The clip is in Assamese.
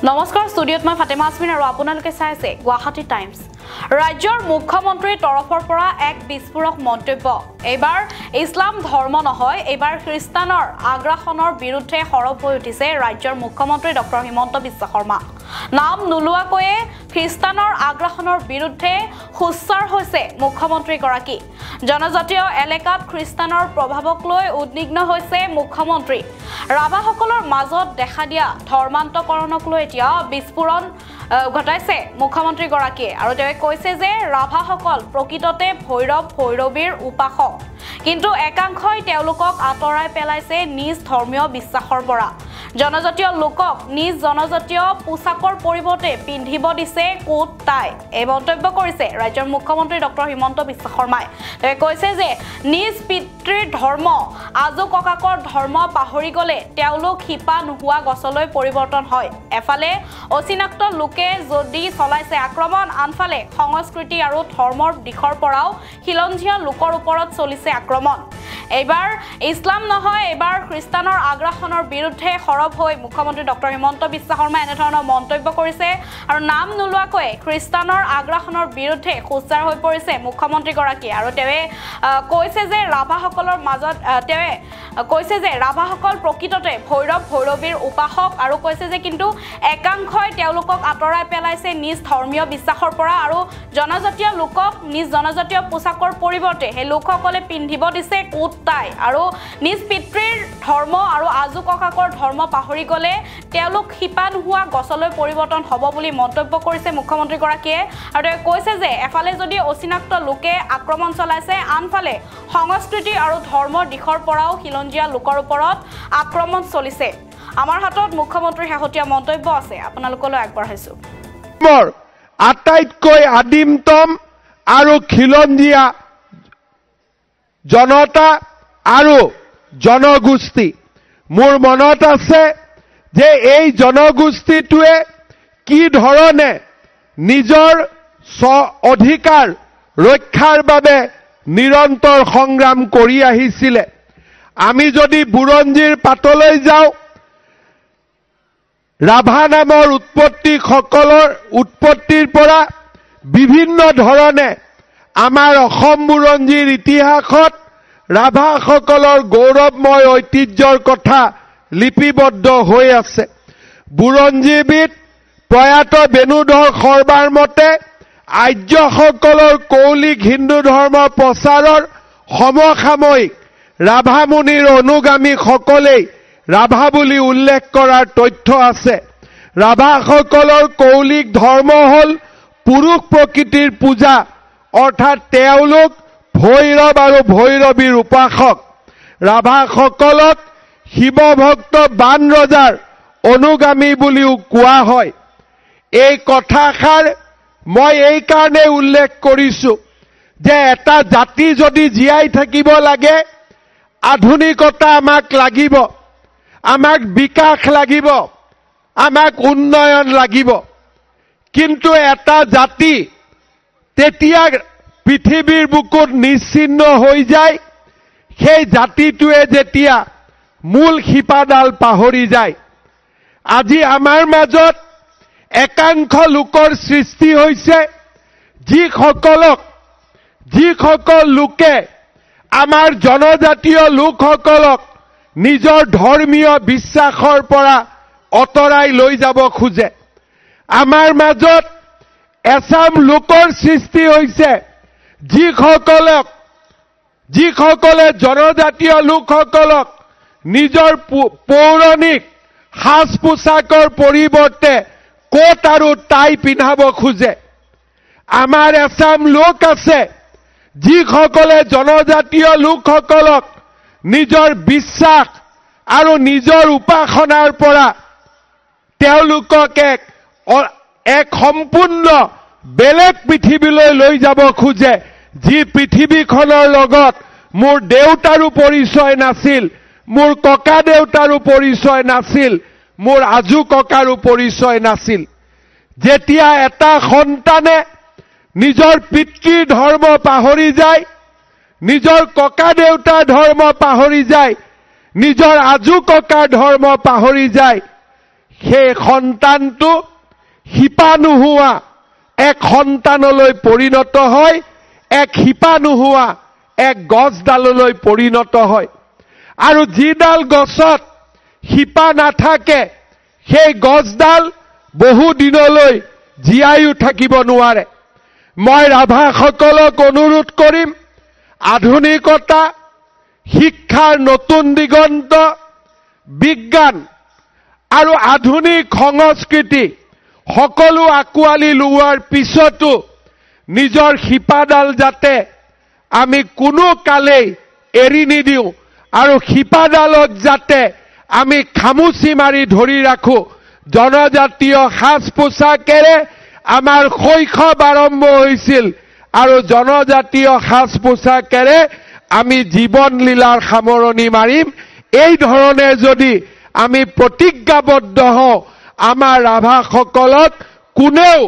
নমস্কাৰ ষ্টুডিঅ'ত মই ফাতেমা আসমিন আৰু আপোনালোকে চাই আছে গুৱাহাটী টাইমছ। ৰাজ্যৰ মুখ্যমন্ত্ৰীৰ তৰফৰ পৰা এক বিস্ফোৰক মন্তব্য। এইবাৰ ইছলাম ধৰ্ম নহয়, এইবাৰ খ্ৰীষ্টানৰ আগ্ৰাসনৰ বিৰুদ্ধে সৰব হৈ উঠিছে ৰাজ্যৰ মুখ্যমন্ত্ৰী ডক্টৰ হিমন্ত বিশ্ব শৰ্মা। নাম নোলোৱাকৈয়ে খ্ৰীষ্টানৰ আগ্ৰাসনৰ বিৰুদ্ধে সোচ্চাৰ হৈছে মুখ্যমন্ত্ৰীগৰাকী। জনজাতীয় এলেকাত খ্ৰীষ্টানৰ প্ৰভাৱক লৈ উদ্বিগ্ন হৈছে মুখ্যমন্ত্ৰী। ৰাভাসকলৰ মাজত দেখা দিয়া ধৰ্মান্তকৰণক লৈ এতিয়া বিস্ফোৰণ ঘটাইছে মুখ্যমন্ত্ৰীগৰাকীয়ে আৰু তেওঁ কৈছে যে ৰাভাসকল প্ৰকৃততে ভৈৰৱীৰ উপাসক, কিন্তু একাংশই তেওঁলোকক আঁতৰাই পেলাইছে নিজ ধৰ্মীয় বিশ্বাসৰ পৰা। জনজাতীয় লোকক নিজ জনজাতীয় পোছাকৰ পৰিৱৰ্তে পিন্ধিব দিছে কোট টাই। এই মন্তব্য কৰিছে ৰাজ্যৰ মুখ্যমন্ত্ৰী ডক্টৰ হিমন্ত বিশ্ব শৰ্মাই। তেওঁ কৈছে যে নিজ পিতৃৰ ধৰ্ম আজু ককাকৰ ধৰ্ম পাহৰি গ'লে তেওঁলোক শিপা নোহোৱা গছলৈ পৰিৱৰ্তন হয়। এফালে অচিনাক্ত লোকে যদি চলাইছে আক্ৰমণ, আনফালে সংস্কৃতি আৰু ধৰ্মৰ দিশৰ পৰাও খিলঞ্জীয়া লোকৰ ওপৰত চলিছে আক্ৰমণ। এইবাৰ ইছলাম নহয়, এইবাৰ খ্ৰীষ্টানৰ আগ্ৰাসনৰ বিৰুদ্ধে সৰব হৈ মুখ্যমন্ত্ৰী ডক্টৰ হিমন্ত বিশ্ব শৰ্মাই এনেধৰণৰ মন্তব্য কৰিছে আৰু নাম নোলোৱাকৈ খ্ৰীষ্টানৰ আগ্ৰাসনৰ বিৰুদ্ধে সোচ্চাৰ হৈ পৰিছে মুখ্যমন্ত্ৰীগৰাকী। আৰু তেওঁ কৈছে যে ৰাভাসকলৰ মাজত কৈছে যে ৰাভাসকল প্ৰকৃততে ভৈৰৱীৰ উপাসক আৰু কৈছে যে কিন্তু একাংশই তেওঁলোকক আঁতৰাই পেলাইছে নিজ ধৰ্মীয় বিশ্বাসৰ পৰা আৰু জনজাতীয় লোকক নিজ জনজাতীয় পোছাকৰ পৰিৱৰ্তে সেই লোকসকলে পিন্ধিব দিছে কোট টাই আৰু নিজ পিতৃৰ ধৰ্ম আৰু আজু ককাকৰ ধৰ্ম পাহৰি গ'লে তেওঁলোক শিপা নোহোৱা গছলৈ পৰিৱৰ্তন হ'ব বুলি মন্তব্য কৰিছে মুখ্যমন্ত্ৰীগৰাকীয়ে। আৰু তেওঁ কৈছে যে এফালে যদি অচিনাক্ত লোকে আক্ৰমণ চলাইছে, আনফালে সংস্কৃতি আৰু ধৰ্মৰ দিশৰ পৰাও খিলঞ্জীয়া লোকৰ ওপৰত আক্ৰমণ চলিছে। আমাৰ হাতত মুখ্যমন্ত্ৰীৰ শেহতীয়া মন্তব্য আছে, আপোনালোকলৈ আগবঢ়াইছো। আটাইতকৈ আদিমতম আৰু খিলঞ্জীয়া জনতা আৰু জনগোষ্ঠী মোৰ মনত আছে যে এই জনগোষ্ঠীটোৱে কি ধৰণে নিজৰ অধিকাৰ ৰক্ষাৰ বাবে নিৰন্তৰ সংগ্ৰাম কৰি আহিছিলে। আমি যদি বুৰঞ্জীৰ পাতলৈ যাওঁ, ৰাভা নামৰ উৎপত্তিৰ পৰা বিভিন্ন ধৰণে আমাৰ অসম বুৰঞ্জীৰ ইতিহাসত ৰাভাসকলৰ গৌৰৱময় ঐতিহ্যৰ কথা লিপিবদ্ধ হৈ আছে। বুৰঞ্জীবিদ প্ৰয়াত বেণুধৰ শৰ্মাৰ মতে আৰ্যসকলৰ কৌলিক হিন্দু ধৰ্ম প্ৰচাৰৰ সমসাময়িক ৰাভা মুনিৰ অনুগামীসকলেই ৰাভা বুলি উল্লেখ কৰাৰ তথ্য আছে। ৰাভাসকলৰ কৌলিক ধৰ্ম হ'ল পুৰুষ প্ৰকৃতিৰ পূজা, অৰ্থাৎ তেওঁলোক ভৈৰৱ আৰু ভৈৰৱীৰ উপাসক। ৰাভাসকলক শিৱভক্ত বান ৰজাৰ অনুগামী বুলিও কোৱা হয়। এই কথাষাৰ মই এই কাৰণে উল্লেখ কৰিছো যে এটা জাতি যদি জীয়াই থাকিব লাগে, আধুনিকতা আমাক লাগিব, আমাক বিকাশ লাগিব, আমাক উন্নয়ন লাগিব। কিন্তু এটা জাতি তেতিয়া পৃথিৱীৰ বুকুত নিশ্চিহ্ন হৈ যায় সেই জাতিটোৱে যেতিয়া মূল শিপাডাল পাহৰি যায়। আজি আমাৰ মাজত একাংশ লোকৰ সৃষ্টি হৈছে যিসকল লোকে আমাৰ জনজাতীয় লোকসকলক নিজৰ ধৰ্মীয় বিশ্বাসৰ পৰা আঁতৰাই লৈ যাব খোজে। আমাৰ মাজত এচাম লোকৰ সৃষ্টি হৈছে যিসকলে জনজাতীয় লোকসকলক নিজৰ পৌৰাণিক সাজ পোছাকৰ পৰিৱৰ্তে কোট আৰু টাই পিন্ধাব খোজে। আমাৰ এচাম লোক আছে যিসকলে জনজাতীয় লোকসকলক নিজৰ বিশ্বাস আৰু নিজৰ উপাসনাৰ পৰা তেওঁলোকক এক সম্পূৰ্ণ বেলেগ পৃথিৱীলৈ লৈ যাব খোজে, যি পৃথিৱীখনৰ লগত মোৰ দেউতাৰো পৰিচয় নাছিল, মোৰ ককা দেউতাৰো পৰিচয় নাছিল, মোৰ আজু ককাৰো পৰিচয় নাছিল। যেতিয়া এটা সন্তানে নিজৰ পিতৃৰ ধৰ্ম পাহৰি যায়, নিজৰ ককা দেউতাৰ ধৰ্ম পাহৰি যায়, নিজৰ আজু ককাৰ ধৰ্ম পাহৰি যায়, সেই সন্তানটো শিপা নোহোৱা এক সন্তানলৈ পৰিণত হয়, এক শিপা নোহোৱা এক গছডাললৈ পৰিণত হয়। আৰু যিডাল গছত শিপা নাথাকে সেই গছডাল বহু দিনলৈ জীয়াইও থাকিব নোৱাৰে। মই ৰাভাসকলক অনুৰোধ কৰিম, আধুনিকতা, শিক্ষাৰ নতুন দিগন্ত, বিজ্ঞান আৰু আধুনিক সংস্কৃতি সকলো আঁকোৱালি লোৱাৰ পিছতো নিজৰ শিপাডাল যাতে আমি কোনো কালেই এৰি নিদিওঁ আৰু শিপাডালক যাতে আমি খামুচি মাৰি ধৰি ৰাখো। জনজাতীয় সাজ পোছাকেৰে আমাৰ শৈশৱ আৰম্ভ হৈছিল আৰু জনজাতীয় সাজ পোছাকেৰে আমি জীৱন লীলাৰ সামৰণি মাৰিম। এই ধৰণে যদি আমি প্ৰতিজ্ঞাবদ্ধ হওঁ, আমাৰ ৰাভাসকলক কোনেও